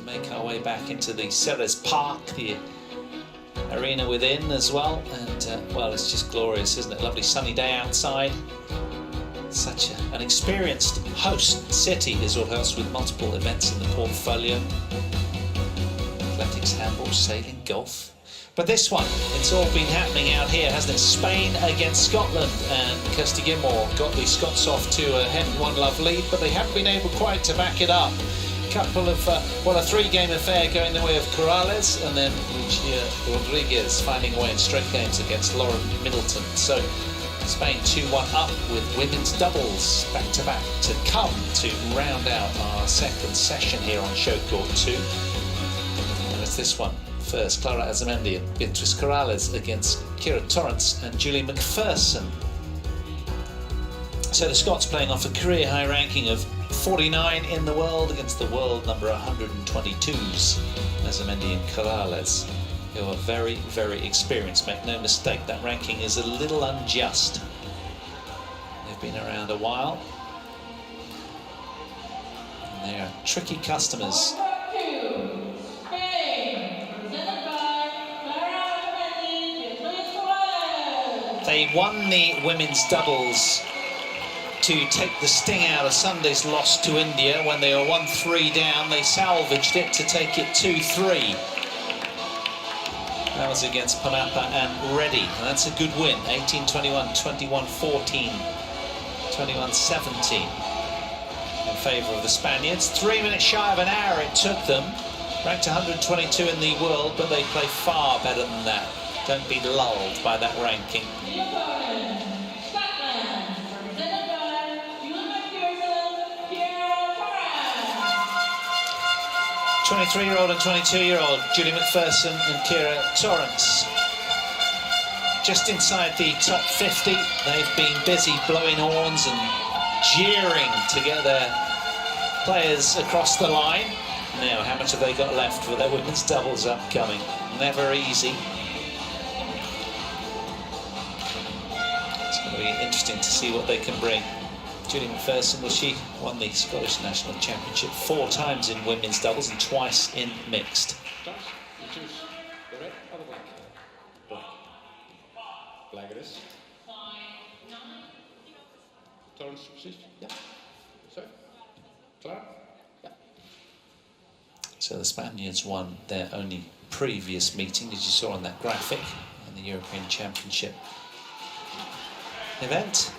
we make our way back into the Ceres Park, the arena within as well. And well, it's just glorious, isn't it? Lovely sunny day outside. Such an experienced host city is Torrance, with multiple events in the portfolio. Athletics, handball, sailing, golf. But this one, it's all been happening out here, hasn't it? Spain against Scotland, and Kirsty Gilmore got the Scots off to a 1-love lead, but they haven't been able quite to back it up. Couple of, well, a 3-game affair going the way of Corrales, and then Lucia Rodriguez finding a way in straight games against Lauren Middleton. So Spain 2-1 up with women's doubles back-to-back to come to round out our second session here on Show Court 2. And it's this one. First, Clara Azurmendi and Beatrice Corrales against Kira Torrance and Julie MacPherson. So the Scots playing off a career-high ranking of 49 in the world against the world number 122s, Azurmendi and Corrales, who are very, very experienced. Make no mistake, that ranking is a little unjust. They've been around a while. And they are tricky customers. They won the women's doubles to take the sting out of Sunday's loss to India. When they were 1-3 down, they salvaged it to take it 2-3. That was against Panapa and Reddy, and that's a good win. 18-21, 21-14, 21-17 in favour of the Spaniards. 3 minutes shy of an hour it took them. Ranked 122 in the world, but they play far better than that. Don't be lulled by that ranking. 23-year-old and 22-year-old Julie MacPherson and Kira Torrance. Just inside the top 50, they've been busy blowing horns and jeering to get their players across the line. Now, how much have they got left for their women's doubles upcoming? Never easy. It's going to be interesting to see what they can bring. Julie MacPherson, well, she won the Scottish National Championship 4 times in women's doubles and twice in mixed. You choose the red or the black? Black. Black it is. Torrance, please. Yeah. Sorry. Clara? Yeah. So the Spaniards won their only previous meeting, as you saw on that graphic, in the European Championship event.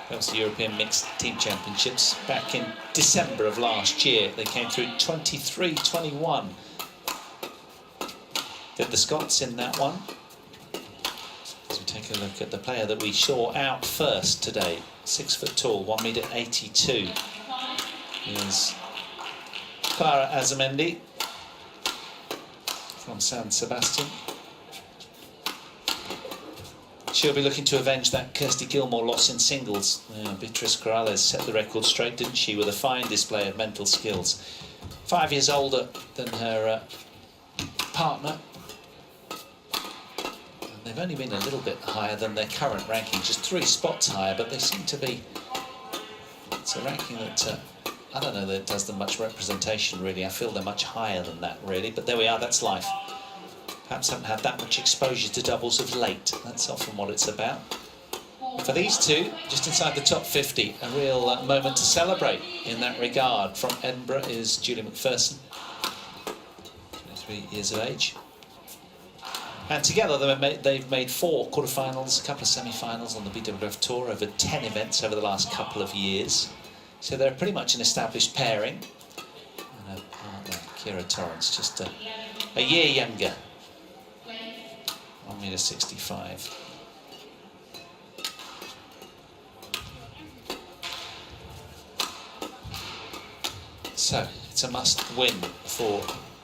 That was the European Mixed Team Championships back in December of last year. They came through 23-21. Did the Scots in that one. As we take a look at the player that we saw out first today, 6 foot tall, 1m82, is Clara Azurmendi from San Sebastian. She'll be looking to avenge that Kirsty Gilmore loss in singles. Beatrice Corrales set the record straight, didn't she, with a fine display of mental skills. 5 years older than her partner. And they've only been a little bit higher than their current ranking, just 3 spots higher, but they seem to be... It's a ranking that, I don't know that it does them much representation, really. I feel they're much higher than that, really, but there we are, that's life. Perhaps haven't had that much exposure to doubles of late. That's often what it's about. For these two, just inside the top 50, a real moment to celebrate in that regard. From Edinburgh is Julie MacPherson, 23 years of age. And together they've made 4 quarterfinals, a couple of semi-finals on the BWF Tour, over 10 events over the last couple of years. So they're pretty much an established pairing. And her partner, Kira Torrance, just a year younger. 1m65. So it's a must win for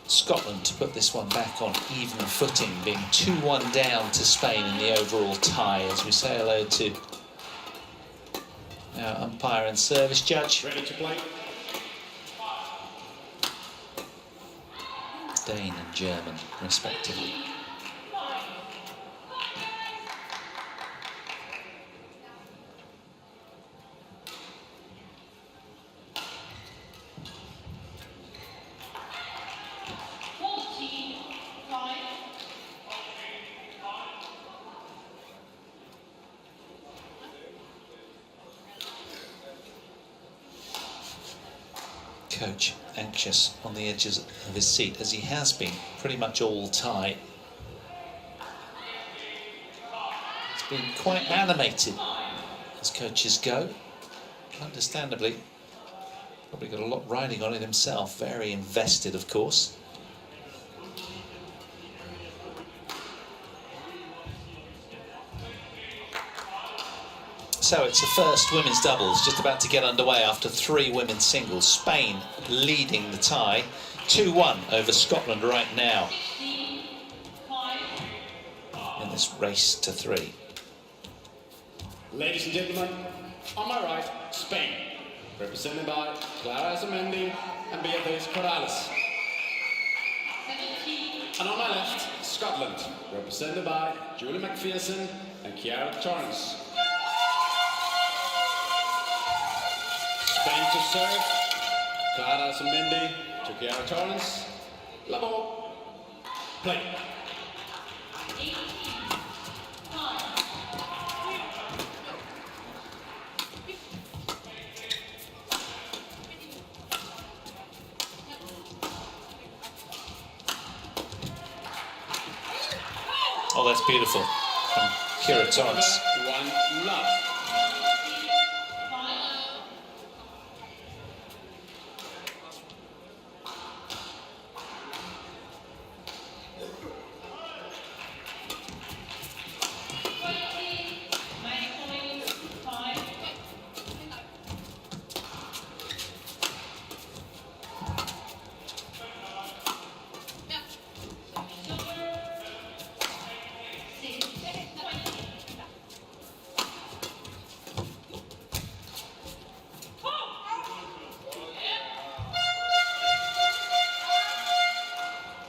Scotland to put this one back on even footing, being 2-1 down to Spain in the overall tie, as we say hello to our umpire and service judge. Ready to play. Dane and German, respectively. Coach anxious on the edges of his seat, as he has been pretty much all tie. It's been quite animated as coaches go. Understandably, probably got a lot riding on it himself. Very invested, of course. So it's the first women's doubles just about to get underway after 3 women's singles. Spain leading the tie 2-1 over Scotland right now in this race to 3. Ladies and gentlemen, on my right, Spain, represented by Azurmendi and BWF Corrales. And on my left, Scotland, represented by MacPherson and Torrance. Spain to serve, Azurmendi to Torrance. Level, play. Oh, that's beautiful from Torrance. 1-love.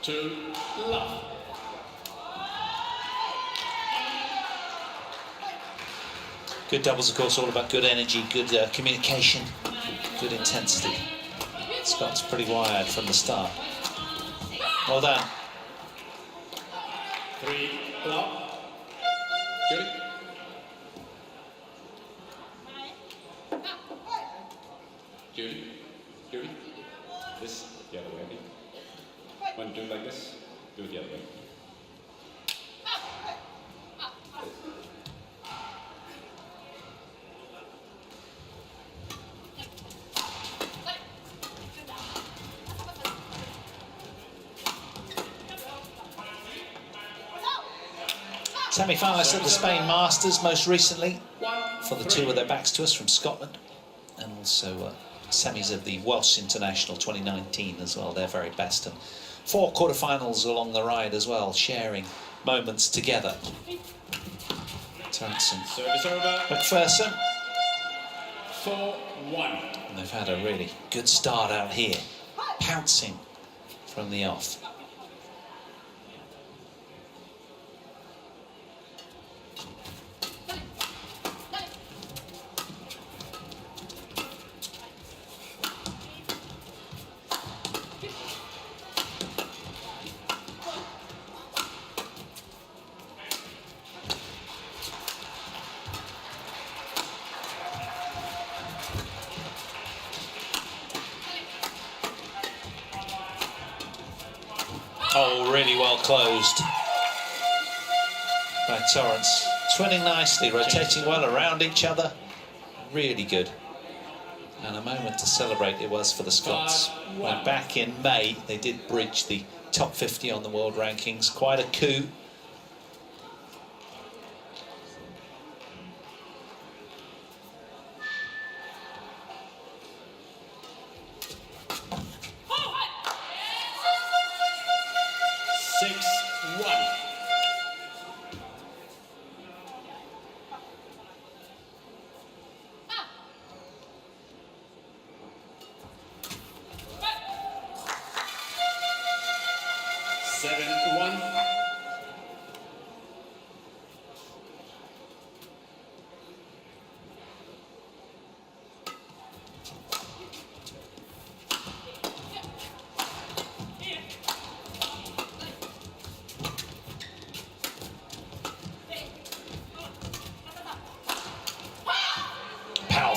To love. Good doubles, of course, all about good energy, good communication, good intensity. Scott's pretty wired from the start. Well done. 3 love. Judy. Judy. Judy. This the other way. When do it like this, do it the other way. Semi-finalists at the Spain Masters most recently for the 2 with their backs to us from Scotland, and also semis of the Welsh International 2019 as well, their very best. And 4 quarterfinals along the ride as well, sharing moments together. Torrance and MacPherson. 4-1. And they've had a really good start out here, pouncing from the off. Oh, really well closed by Torrance. Twinning nicely, rotating well around each other. Really good. And a moment to celebrate it was for the Scots. When back in May, they did bridge the top 50 on the world rankings. Quite a coup.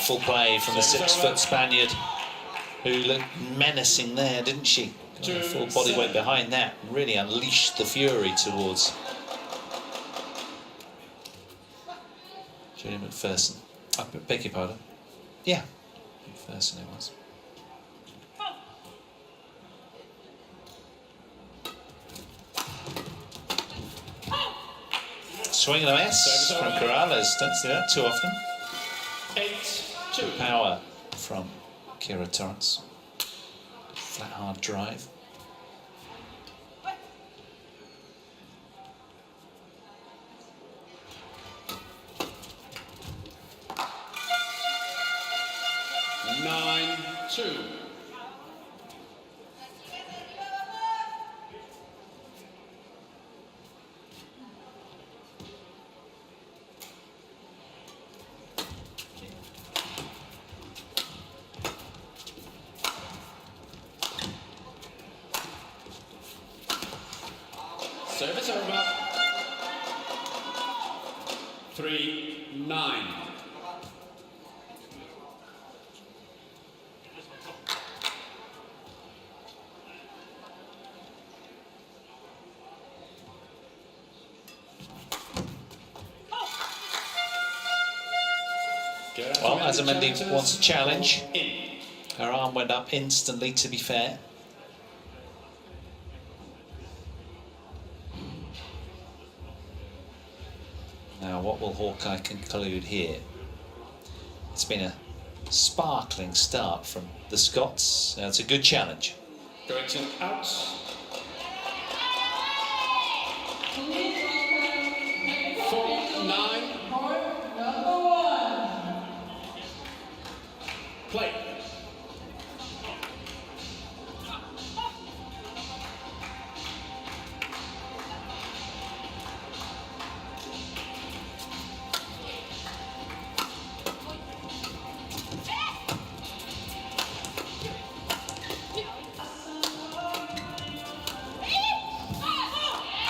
Wonderful play from the 6-foot Spaniard, who looked menacing there, didn't she? Got her full body weight behind that, really unleashed the fury towards Julie MacPherson. I beg your pardon. Yeah, MacPherson it was. Swing and a miss from Corrales. Don't see that too often. 8-2. Power from Kira Torrance. Flat hard drive. Service over. 3-9. Well, Azurmendi wants a challenge. Her arm went up instantly, to be fair. Now, what will Hawkeye conclude here? It's been a sparkling start from the Scots. Now, it's a good challenge. Correction out. 4-9. Play.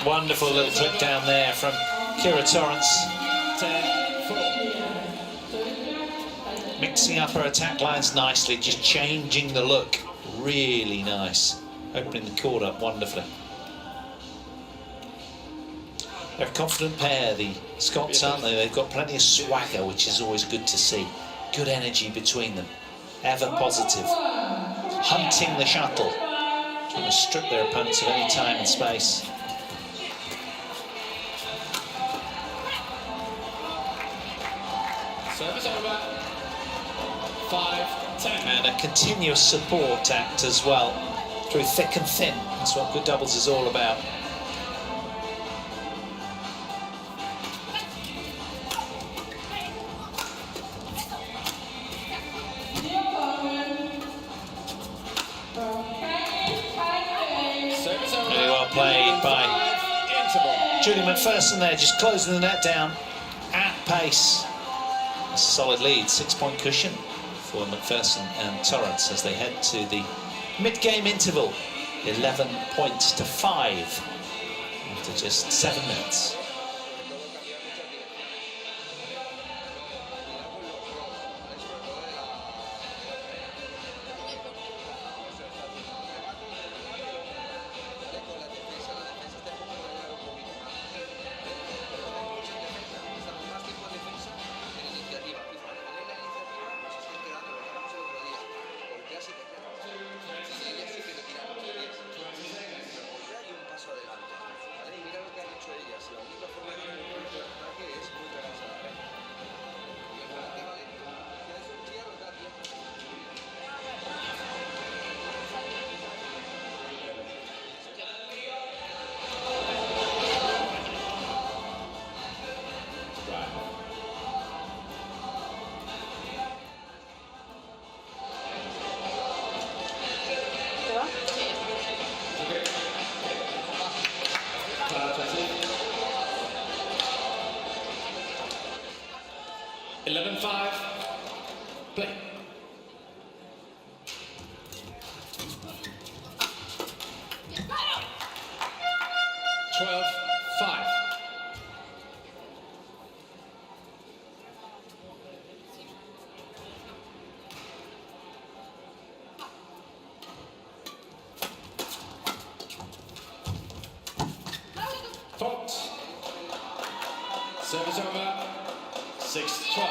Wonderful little clip down there from Kira Torrance. 10-4. Mixing up her attack lines nicely, just changing the look. Really nice. Opening the court up wonderfully. They're a confident pair, the Scots, aren't they? They've got plenty of swagger, which is always good to see. Good energy between them. Ever positive. Hunting the shuttle. Trying to strip their opponents of any time and space. Service over. 5-10. And a continuous support act as well, through thick and thin. That's what good doubles is all about. Really well played by Julie MacPherson there, just closing the net down at pace. A solid lead, 6-point cushion for MacPherson and Torrance as they head to the mid-game interval. 11 points to 5 after just 7 minutes. Play. Service over. 6-12.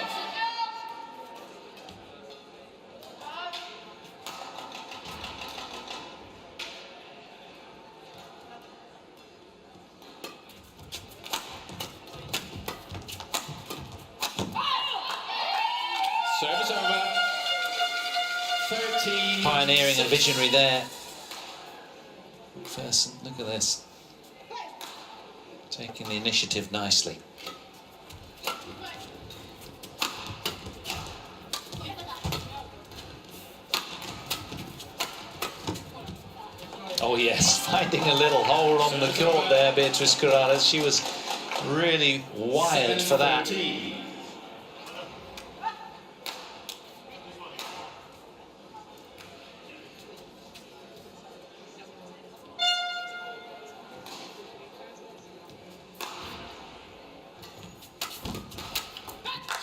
Service over. 13. Pioneering and visionary there. MacPherson, look at this. Taking the initiative nicely. Oh yes, finding a little hole on the court there, Beatrice Corrales. She was really wired for that.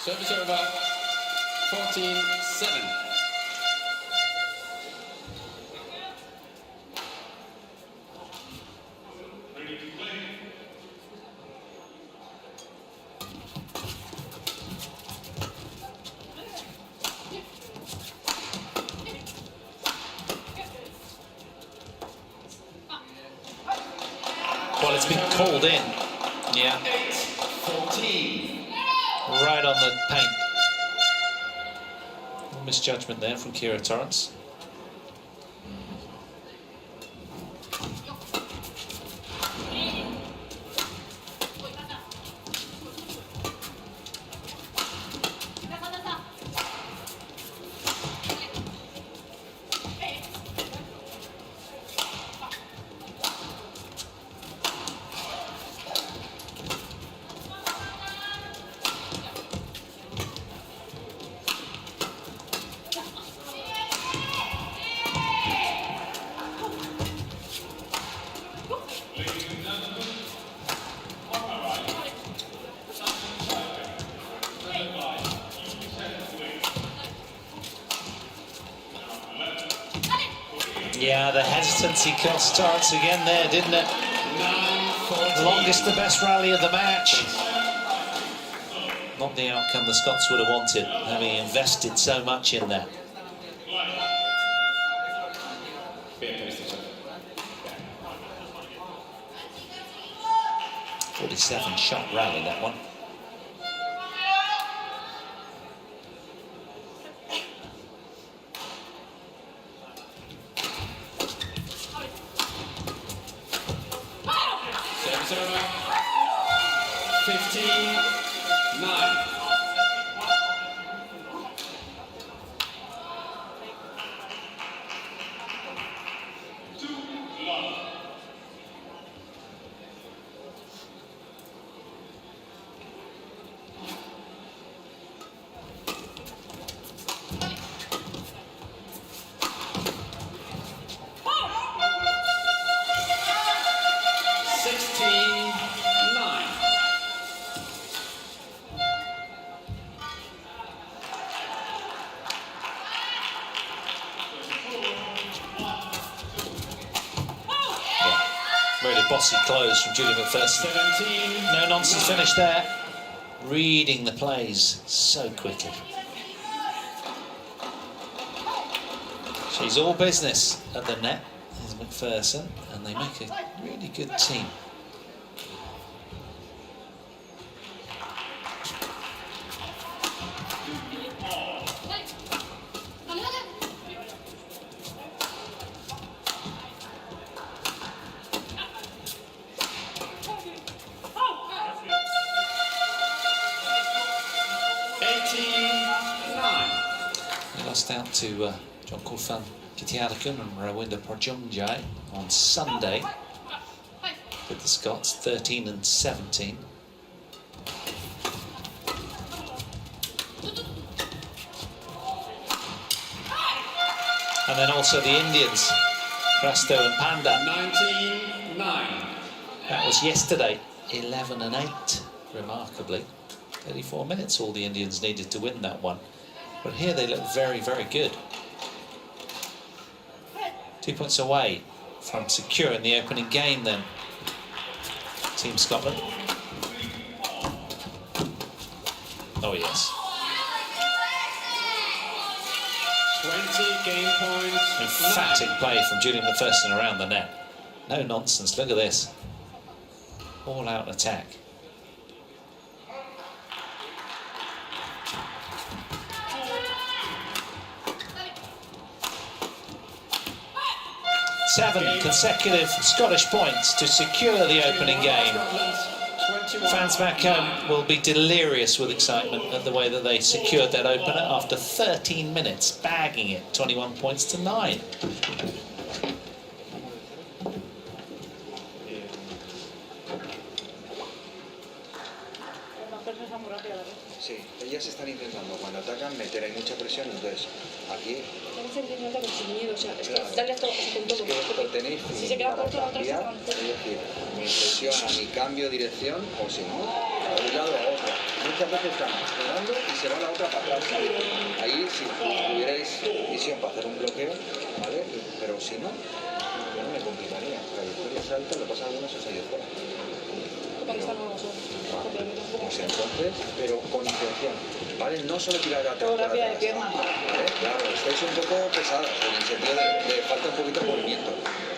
Service over. 14-7. Well, it's been called in. Yeah. 14. Right on the paint. Misjudgment there from Kira Torrance. Yeah, the hesitancy cost Torrance again there, didn't it? Longest, the best rally of the match. Not the outcome the Scots would have wanted, having invested so much in that. 47-shot rally, that one. Service over. 15-9. Really bossy close from Julie MacPherson. 17. No nonsense finish there. Reading the plays so quickly. She's all business at the net, is MacPherson, and they make a really good team. Out to John Kulfan Kitiadakun and Rawinda Porjungjai on Sunday with the Scots 13 and 17. And then also the Indians, Presto and Panda. 19-9. That was yesterday, 11 and 8, remarkably. 34 minutes all the Indians needed to win that one. But here they look very, very good. 2 points away from securing the opening game then. Team Scotland. Oh, yes. 20 game points. Emphatic play from Julian MacPherson around the net. No nonsense. Look at this. All out attack. Seven consecutive Scottish points to secure the opening game. Fans back home will be delirious with excitement at the way that they secured that opener after 13 minutes, bagging it 21 points to 9. Sí, ellas están intentando cuando atacan meter, hay mucha presión, entonces aquí... Tienes el intenta con sin miedo, o sea, es que Claro. darle esto con todo. Es que lo tenéis Si se queda para corto la otra cambiar, se es decir, mi presión a mi cambio de dirección, o si no, a un lado a otro. Muchas veces estamos jugando y se va la otra para atrás. Ahí si tuvierais visión para hacer un bloqueo, ¿vale? Pero si no, yo no me complicaría. La victoria es alta, lo que pasa es que algunos os ha ido fuera. Porque están no son. Pues entonces, pero con intención, ¿vale? No solo tirar atrás. Fotografía de pierna. ¿Vale? Claro, estáis un poco pesadas, en el sentido de falta un poquito de movimiento,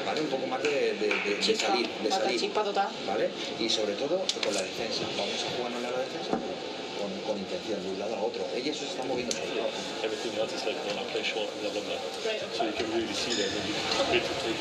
¿vale? Un poco más de salir, Chispa total. ¿vale? Y sobre todo con la defensa. Vamos a jugarnos a la defensa con intención, de un lado a otro. Ellos se están moviendo sobre todo. Everything else is like when I play short and level net. So you can really see that when you bid to take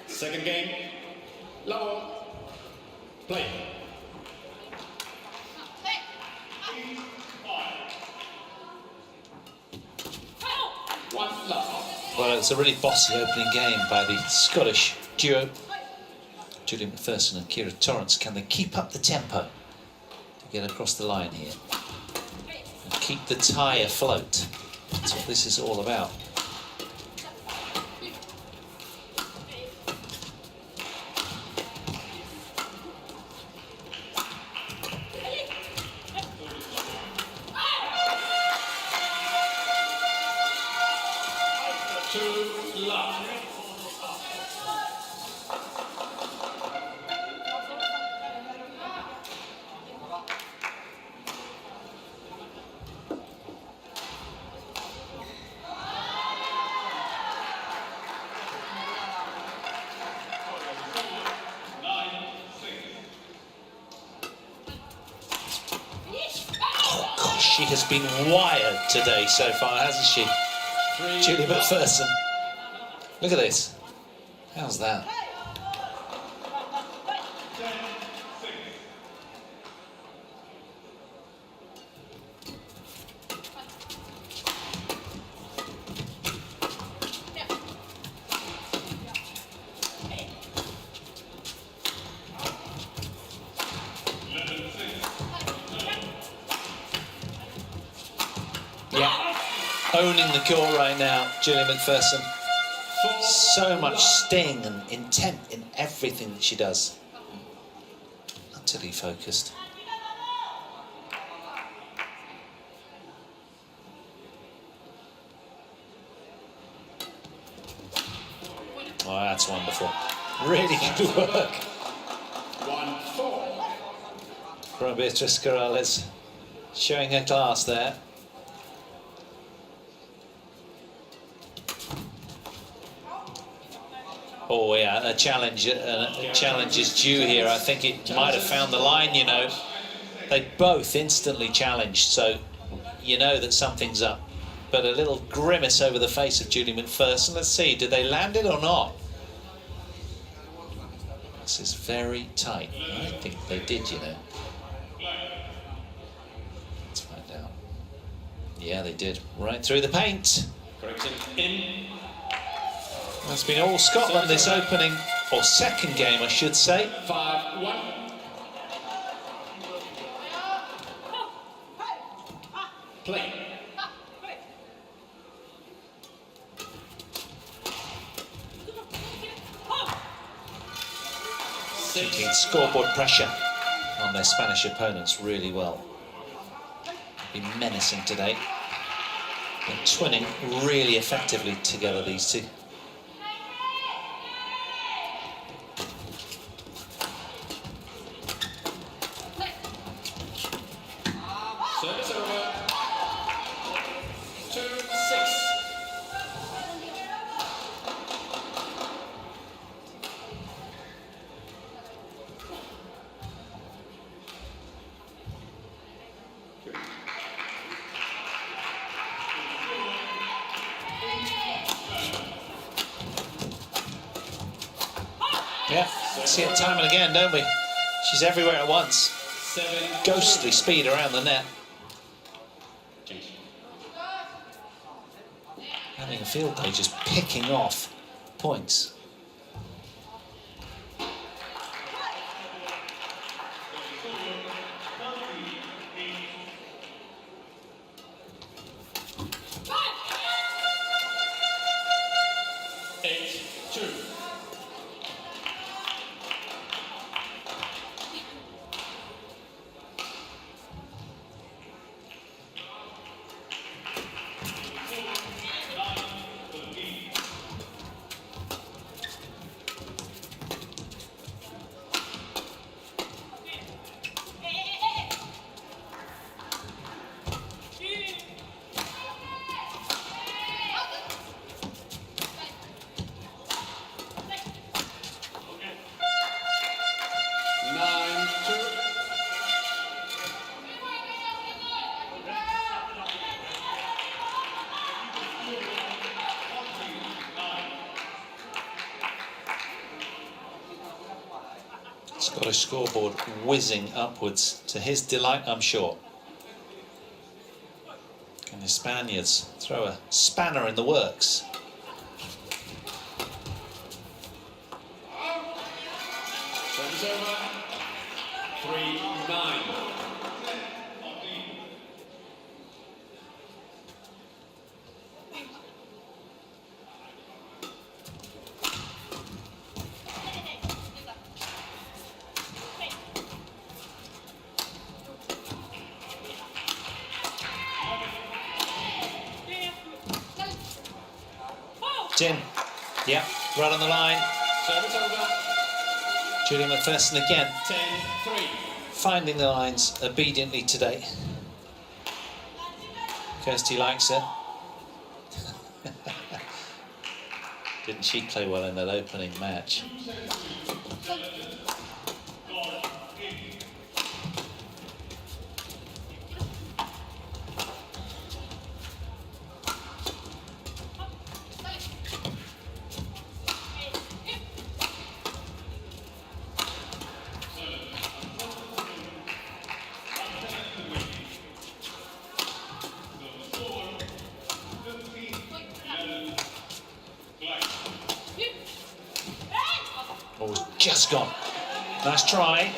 Second game. Level. Play. Well, it's a really bossy opening game by the Scottish duo. Julian MacPherson and Kira Torrance. Can they keep up the tempo to get across the line here? And keep the tie afloat. That's what this is all about. She has been wired today so far, hasn't she? Julian MacPherson. Look at this. How's that? Owning the court right now, Julian MacPherson. So much sting and intent in everything that she does. Utterly focused. Oh, that's wonderful. Really good work. 1-4. From Beatrice Corrales, showing her class there. Oh yeah, a challenge is due here. I think it might have found the line, you know. They both instantly challenged, so you know that something's up. But a little grimace over the face of Julie MacPherson. Let's see, did they land it or not? This is very tight. I think they did, you know. Let's find out. Yeah, they did. Right through the paint. Correction in. It's been all Scotland this opening or second game, I should say. 5-1. Play. Keeping scoreboard pressure on their Spanish opponents really well. Been menacing today. Been twinning really effectively together, these two. Service over. 2-6. Yeah, see it time and again, don't we? She's everywhere at once. Ghostly speed around the net. Having a field day, just picking off points. Scottish scoreboard whizzing upwards to his delight, I'm sure. Can the Spaniards throw a spanner in the works? Service over. 3-9. In. Yeah, right on the line. Service over. Julie MacPherson again. 10-3. Finding the lines obediently today. Kirsty likes it. Didn't she play well in that opening match? Just gone. Nice try.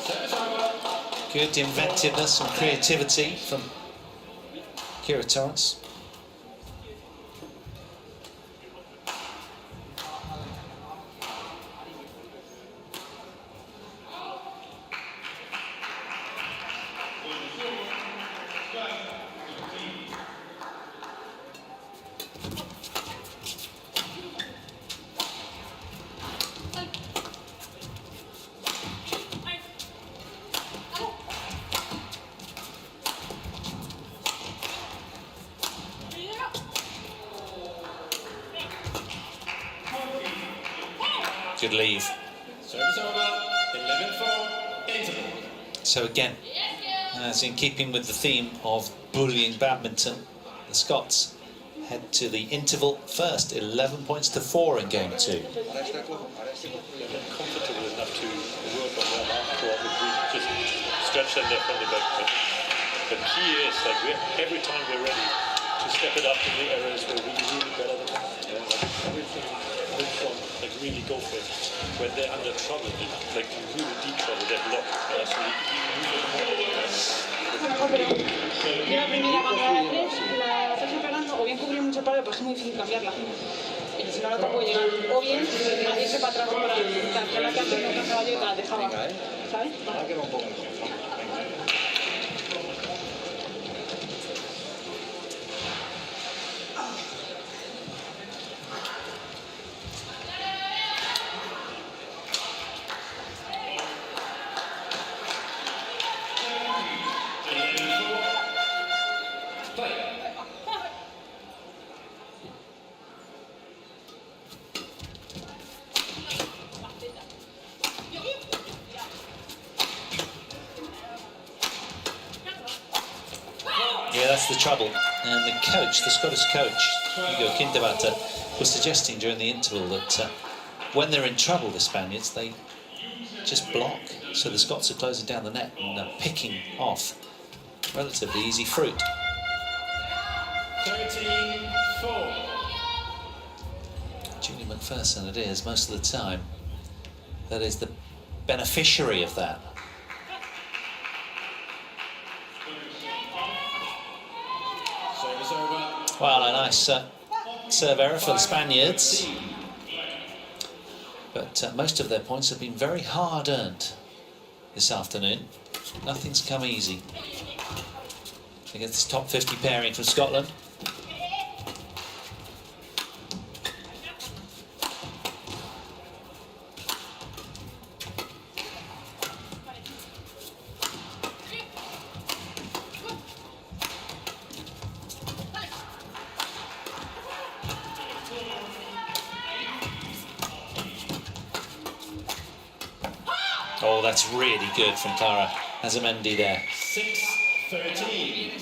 Good inventiveness and creativity from Kira Torrance. Good leave. Service over. 11-4. Interval. So again, as in keeping with the theme of bullying badminton, the Scots head to the interval first, 11 points to 4 in game 2. They're comfortable enough to work on that after we just stretch them there from the back. But the key is that every time we're ready to step it up in the areas where we really better than that. Yeah, like everything. mid front, like really go for it. When they're under trouble, like really deep trouble, they block. Mejor, pero yo la primera cuando era 3, la estás pegando, o bien cubrir mucho el palo, pues es muy difícil cambiarla. Y si no, la otra puede llegar. O bien irse para atrás para que la que antes no alcanzaba yo y te la dejaba. ¿Sabes? Ahora que va un poco mejor. Yeah, that's the trouble. And the coach, the Scottish coach, Hugo Kindevater, was suggesting during the interval that when they're in trouble, the Spaniards, they just block. So the Scots are closing down the net and picking off relatively easy fruit. 13-4. Julie MacPherson it is most of the time that is the beneficiary of that. Service over. Well, a nice serve error for the Spaniards, but most of their points have been very hard earned this afternoon. Nothing's come easy against this top 50 pairing from Scotland. Oh, that's really good from Clara Azurmendi there. 6-13.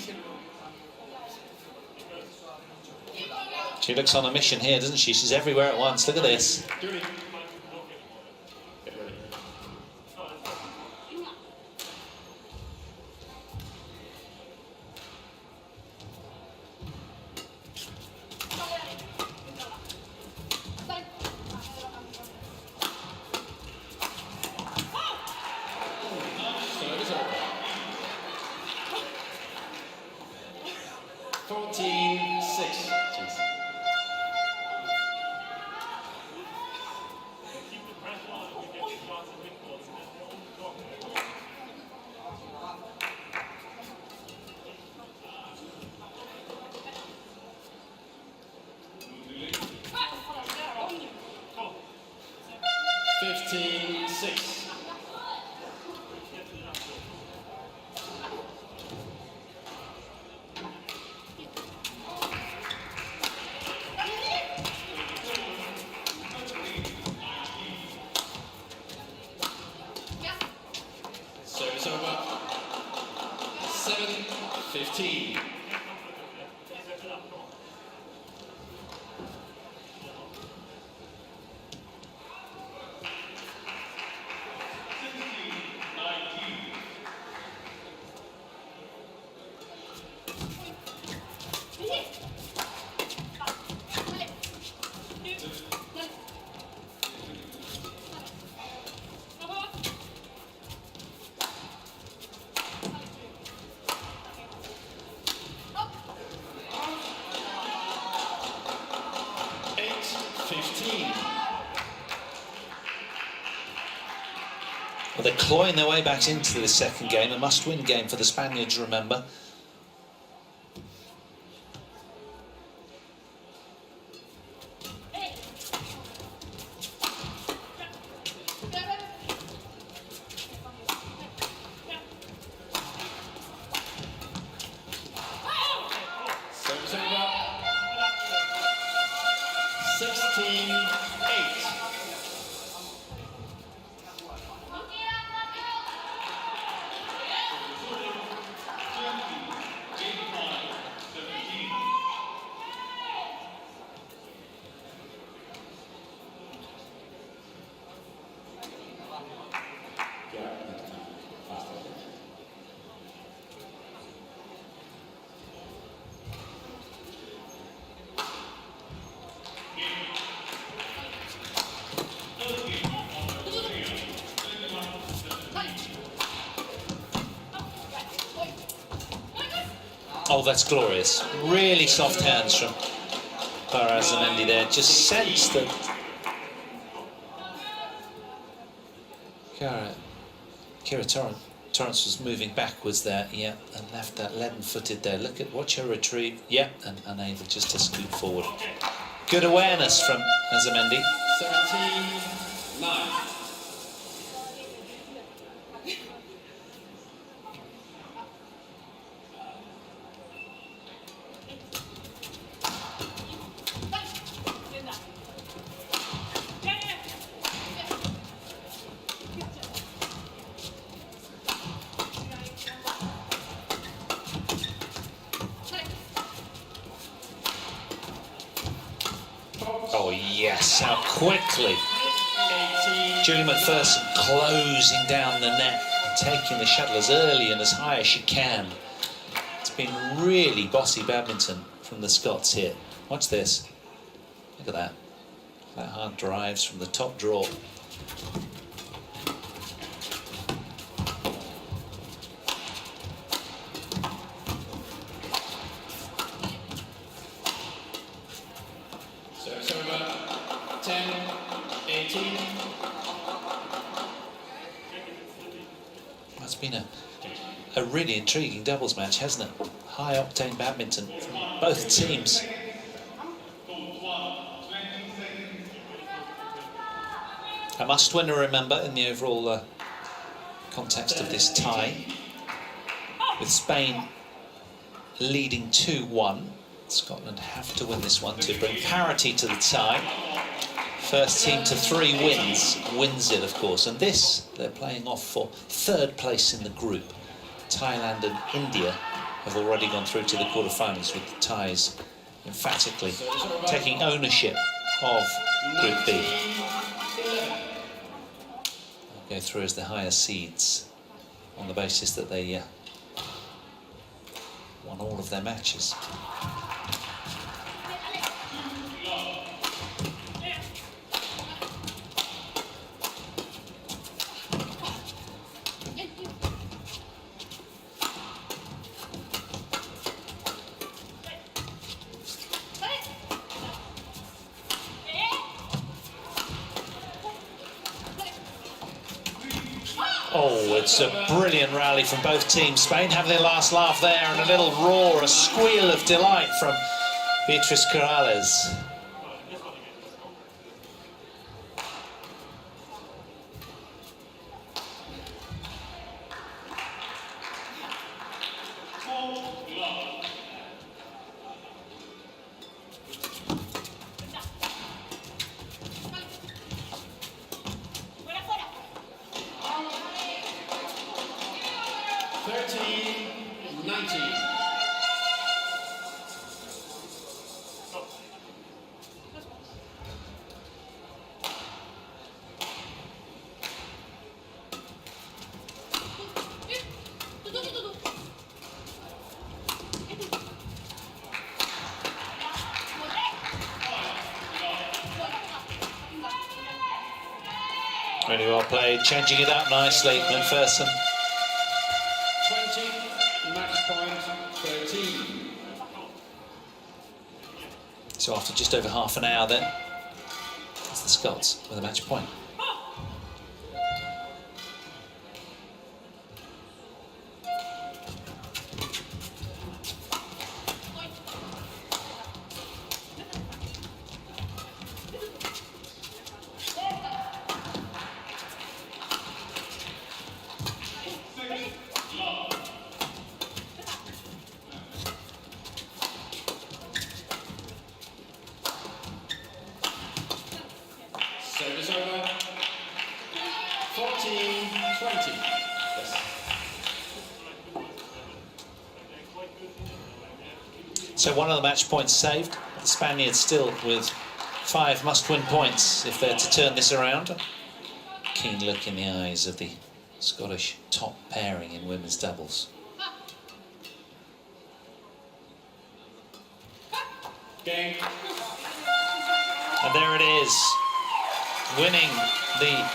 She looks on a mission here, doesn't she? She's everywhere at once. Look at this. Julie. Get ready. Service over. 14-6. Jeez. Service over. 7-15. Well, they're clawing their way back into the second game, a must-win game for the Spaniards, remember. Service over. 16-8. Oh, that's glorious. Really soft hands from Azurmendi there. Just sense that Torrance was moving backwards there, yeah, and left that leaden-footed there. Watch her retrieve, yeah, and unable just to scoot forward. Good awareness from Azurmendi. 17-9. Oh yes, how quickly. Julie MacPherson closing down the net, taking the shuttle as early and as high as she can. It's been really bossy badminton from the Scots here. Watch this. Look at that. That hard drives from the top draw. Service over. 10-18. It's been a really intriguing doubles match, hasn't it? High octane badminton from both teams. A must win to remember in the overall context of this tie, with Spain leading 2-1. Scotland have to win this one to bring parity to the tie. First team to 3 wins it, of course, and this they're playing off for 3rd place in the group. Thailand and India have already gone through to the quarterfinals, with the Thais emphatically taking ownership of Group B. They'll go through as the higher seeds on the basis that they won all of their matches. Oh, it's a brilliant rally from both teams. Spain having their last laugh there, and a little roar, a squeal of delight from Beatriz Corrales. Really well played, changing it up nicely, MacPherson. 20, match point 13. So after just over half an hour then, it's the Scots with a match point. Service over. 14-20. Yes. So one of the match points saved. The Spaniards still with 5 must-win points if they're to turn this around. Keen look in the eyes of the Scottish top pairing in women's doubles. Game. And there it is, winning the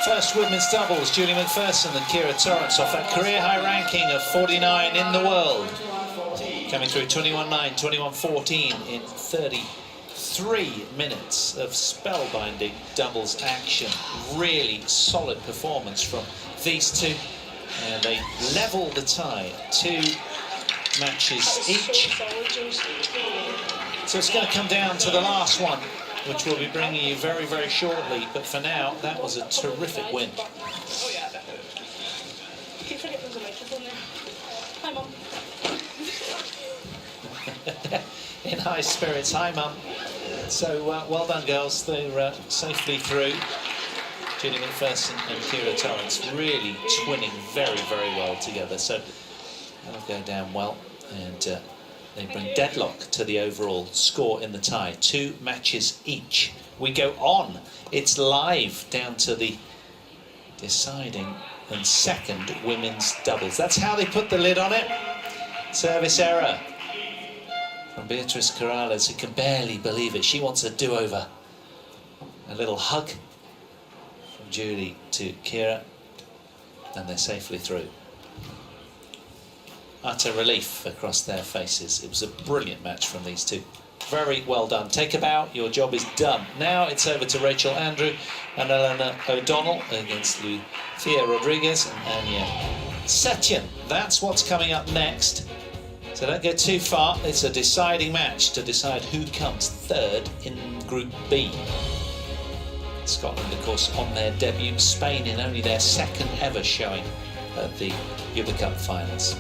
first women's doubles, Julie MacPherson and Torrance off that career high ranking of 49 in the world. coming through 21-9, 21-14 in 33 minutes of spellbinding doubles action. Really solid performance from these two, and they level the tie, 2 matches each. So it's going to come down to the last one, which we'll be bringing you very, very shortly. But for now, that was a terrific win. Hi, Mum. In high spirits. Hi, Mum. So well done, girls. They're safely through. Julie MacPherson and Kira Torrance really twinning very, very well together. So that'll go down well, and they bring deadlock to the overall score in the tie. 2 matches each. We go on. It's live down to the deciding and second women's doubles. That's how they put the lid on it. Service error from Beatrice Corrales, who can barely believe it. She wants a do-over. A little hug from Julie to Kira, and they're safely through. Utter relief across their faces. It was a brilliant match from these two. Very well done. Take a bow. Your job is done. Now it's over to Rachel Andrew and Elena O'Donnell against Lucia Rodriguez and Anya Setien. That's what's coming up next. So don't go too far. It's a deciding match to decide who comes third in Group B. Scotland, of course, on their debut. Spain in only their second ever showing at the Uber Cup finals.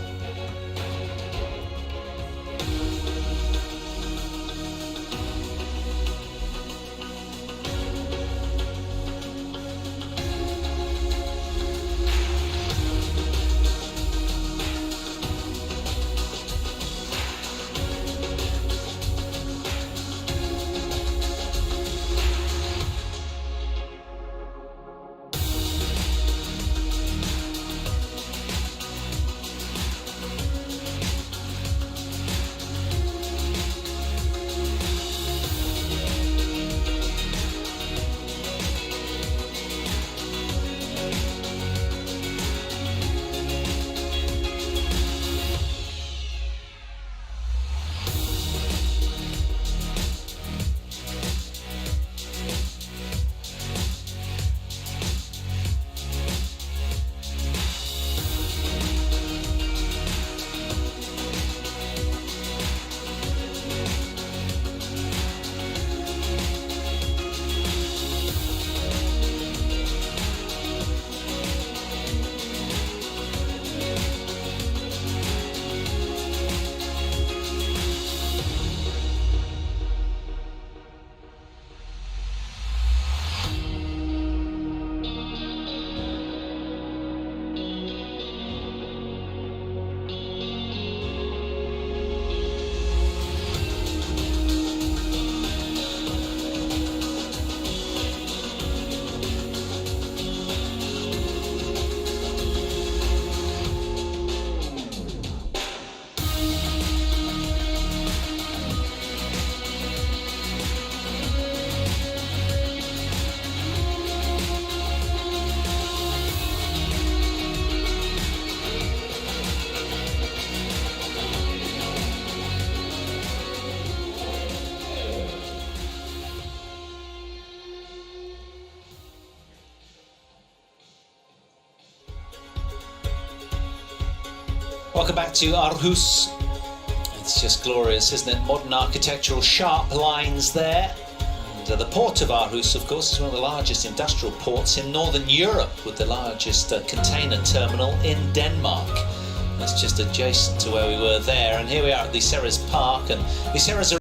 Welcome back to Aarhus. It's just glorious, isn't it? Modern architectural, sharp lines there. And the port of Aarhus, of course, is one of the largest industrial ports in Northern Europe, with the largest container terminal in Denmark. That's just adjacent to where we were there. And here we are at the Ceres Park, and the Ceres